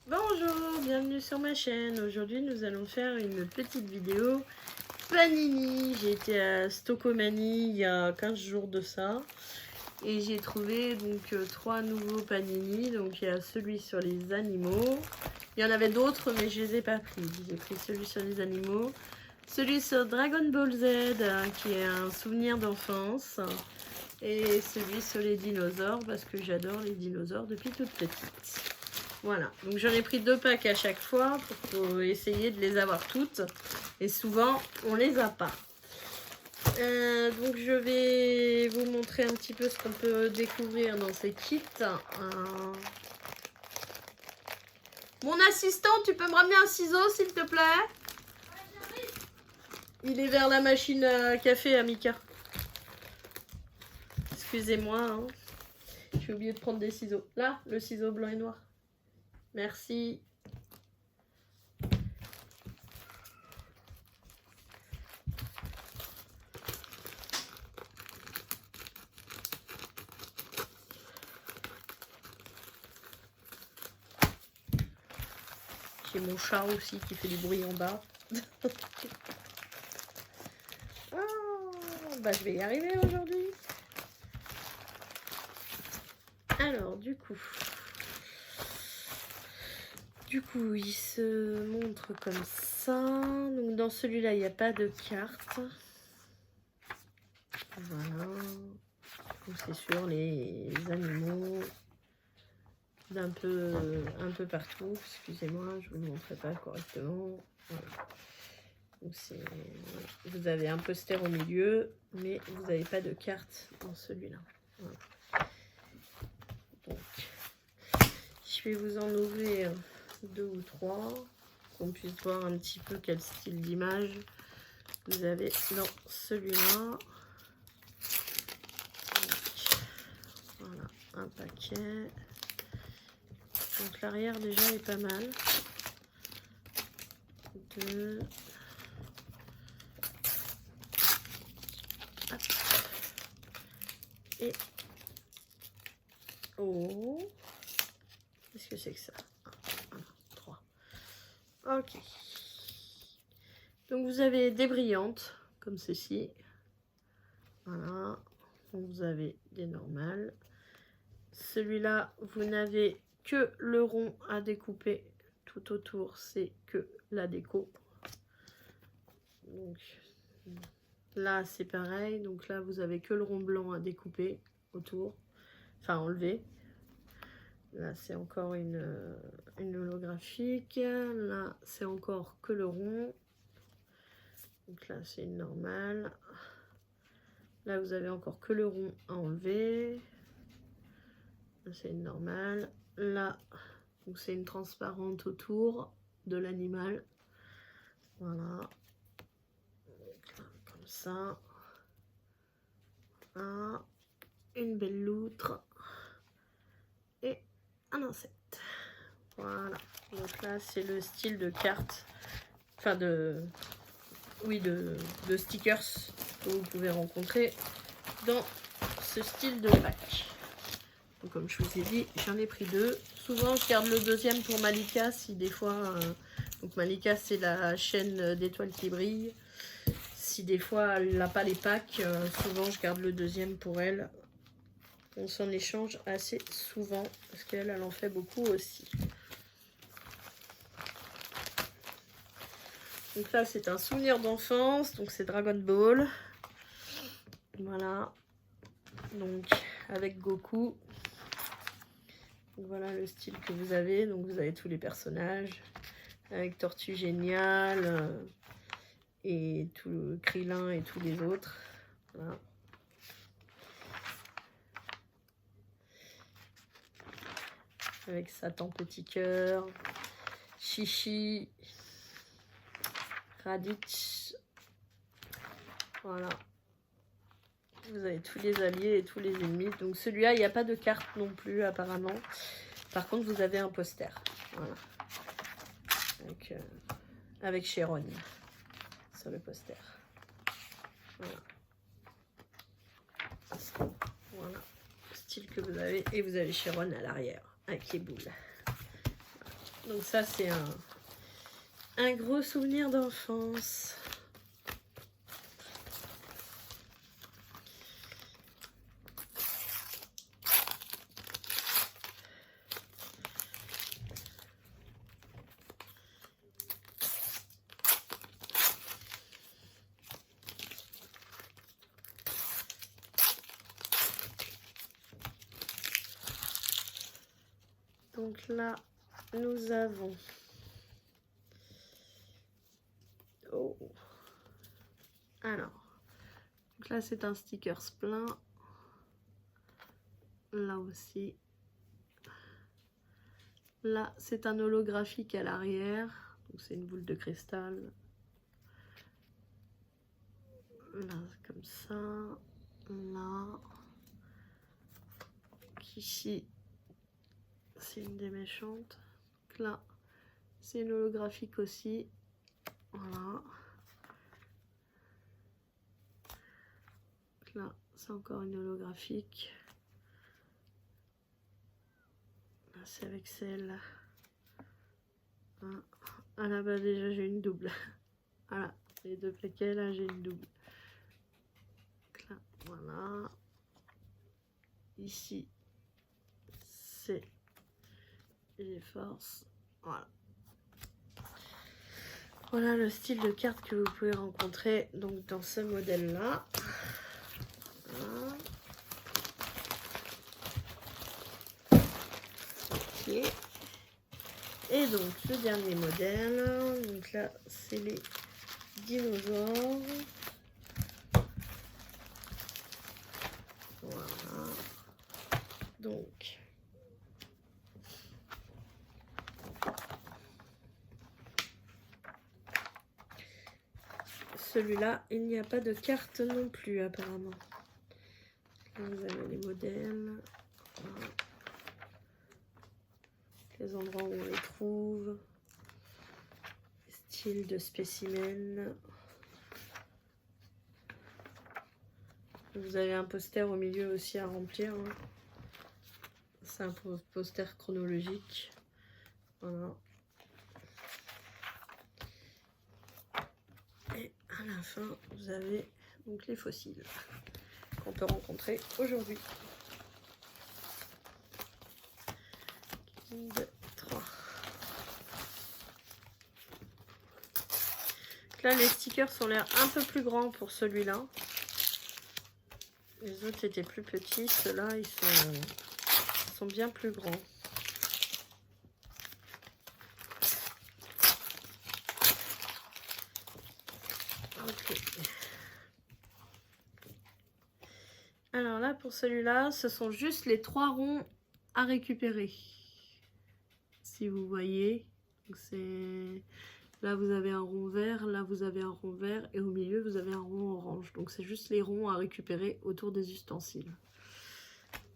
Bonjour, bienvenue sur ma chaîne. Aujourd'hui nous allons faire une petite vidéo Panini. J'ai été à Stockomanie il y a 15 jours de ça. Et j'ai trouvé donc 3 nouveaux Panini. Donc il y a celui sur les animaux. Il y en avait d'autres mais je les ai pas pris. J'ai pris celui sur les animaux. Celui sur Dragon Ball Z qui est un souvenir d'enfance. Et celui sur les dinosaures parce que j'adore les dinosaures depuis toute petite. Voilà, donc j'en ai pris 2 packs à chaque fois pour essayer de les avoir toutes. Et souvent, on les a pas. Donc je vais vous montrer un petit peu ce qu'on peut découvrir dans ces kits. Mon assistant, tu peux me ramener un ciseau s'il te plaît? Il est vers la machine à café à Mika. Excusez-moi, hein. J'ai oublié de prendre des ciseaux. Là, le ciseau blanc et noir. Merci. J'ai mon chat aussi qui fait du bruit en bas. Bah, je vais y arriver aujourd'hui. Alors, du coup, il se montre comme ça. Donc, dans celui-là, il n'y a pas de carte. Voilà. C'est sur les animaux d'un peu, un peu partout. Excusez-moi, je ne vous le montrerai pas correctement. Voilà. Donc vous avez un poster au milieu, mais vous n'avez pas de carte dans celui-là. Voilà. Donc, je vais vous en ouvrir 2 ou 3, qu'on puisse voir un petit peu quel style d'image vous avez dans celui-là. Voilà, un paquet. Donc l'arrière déjà est pas mal. 2. Hop. Et oh, qu'est-ce que c'est que ça? 1, 3. Ok. Donc vous avez des brillantes comme ceci. Voilà. Donc vous avez des normales. Celui-là, vous n'avez que le rond à découper. Tout autour, c'est que la déco. Donc là, c'est pareil. Donc là, vous avez que le rond blanc à découper autour. Enfin, enlever. Là, c'est encore une holographique. Là, c'est encore que le rond. Donc là, c'est une normale. Là, vous avez encore que le rond à enlever. Là, c'est une normale. Là, c'est une transparente autour de l'animal. Voilà. Donc là, comme ça. Voilà. Une belle loutre. Et un insecte. Voilà. Donc là, c'est le style de carte. Enfin, oui, de stickers que vous pouvez rencontrer dans ce style de pack. Donc, comme je vous ai dit, j'en ai pris 2. Souvent, je garde le deuxième pour Malika si des fois... donc Malika, c'est la chaîne d'étoiles qui brille. Si des fois, elle n'a pas les packs, souvent, je garde le deuxième pour elle. On s'en échange assez souvent parce qu'elle, elle en fait beaucoup aussi. Donc là, c'est un souvenir d'enfance. Donc, c'est Dragon Ball. Voilà. Donc, avec Goku. Donc, voilà le style que vous avez. Donc, vous avez tous les personnages. Avec Tortue Géniale. Et tout le Krillin et tous les autres. Voilà. Avec Satan Petit Cœur. Chichi. Raditz. Voilà. Vous avez tous les alliés et tous les ennemis. Donc celui-là, il n'y a pas de carte non plus apparemment. Par contre, vous avez un poster. Voilà. Avec Sharon sur le poster. Voilà. Voilà. Le style que vous avez. Et vous avez Sharon à l'arrière avec les boules. Donc ça, c'est un gros souvenir d'enfance. Donc là, nous avons... Oh. Alors, donc là, c'est un sticker plein. Là aussi. Là, c'est un holographique à l'arrière. Donc, c'est une boule de cristal. Là, comme ça. Là. Ici, c'est une des méchantes. Donc là, c'est une holographique aussi. Voilà. Donc là, c'est encore une holographique. Là, c'est avec celle. Ah là, bah déjà, j'ai une double. Voilà, les deux paquets, là, j'ai une double. Donc là, voilà. Ici, c'est GeForce. Voilà. Voilà le style de carte que vous pouvez rencontrer donc dans ce modèle-là. Voilà. Ok. Et donc le dernier modèle, donc là c'est les dinosaures. Voilà. Donc celui-là, il n'y a pas de carte non plus apparemment. Là, vous avez les modèles. Voilà. Les endroits où on les trouve. Les styles de spécimens. Vous avez un poster au milieu aussi à remplir. Hein. C'est un poster chronologique. Voilà. Et à la fin, vous avez donc les fossiles qu'on peut rencontrer aujourd'hui. 1, 2, 3. Là, les stickers ont l'air un peu plus grands pour celui-là. Les autres étaient plus petits. Ceux-là, ils sont bien plus grands. Ok. Alors là, pour celui-là, ce sont juste les 3 ronds à récupérer. Si vous voyez, c'est... Là, vous avez un rond vert, là, vous avez un rond vert, et au milieu, vous avez un rond orange. Donc, c'est juste les ronds à récupérer autour des ustensiles.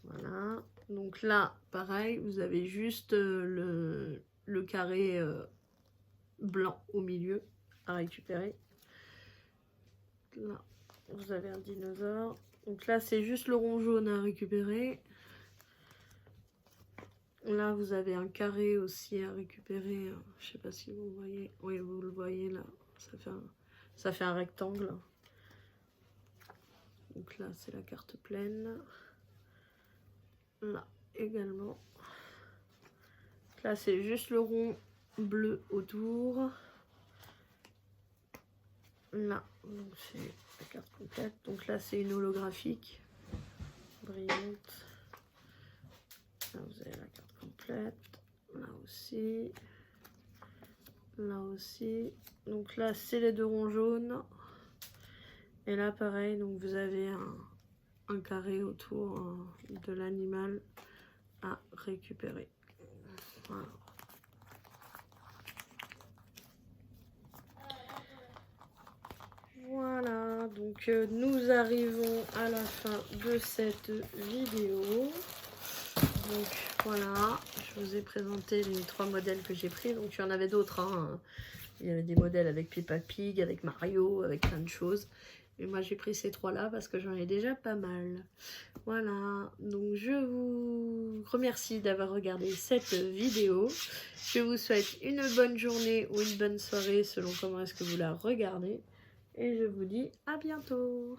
Voilà. Donc là, pareil, vous avez juste le carré blanc au milieu à récupérer. Là, vous avez un dinosaure. Donc là, c'est juste le rond jaune à récupérer. Là, vous avez un carré aussi à récupérer. Je sais pas si vous voyez. Oui, vous le voyez là. Ça fait un rectangle. Donc là, c'est la carte pleine. Là, également. Là, c'est juste le rond bleu autour. Là, donc c'est la carte complète. Donc là, c'est une holographique. Brillante. Là, vous avez la carte complète. Là aussi. Là aussi. Donc là, c'est les 2 ronds jaunes. Et là, pareil, donc vous avez un carré autour de l'animal à récupérer. Voilà. Voilà, donc nous arrivons à la fin de cette vidéo. Donc voilà, je vous ai présenté les 3 modèles que j'ai pris. Donc il y en avait d'autres, hein. Il y avait des modèles avec Peppa Pig, avec Mario, avec plein de choses. Et moi j'ai pris ces 3 là parce que j'en ai déjà pas mal. Voilà, donc je vous remercie d'avoir regardé cette vidéo. Je vous souhaite une bonne journée ou une bonne soirée selon comment est-ce que vous la regardez. Et je vous dis à bientôt.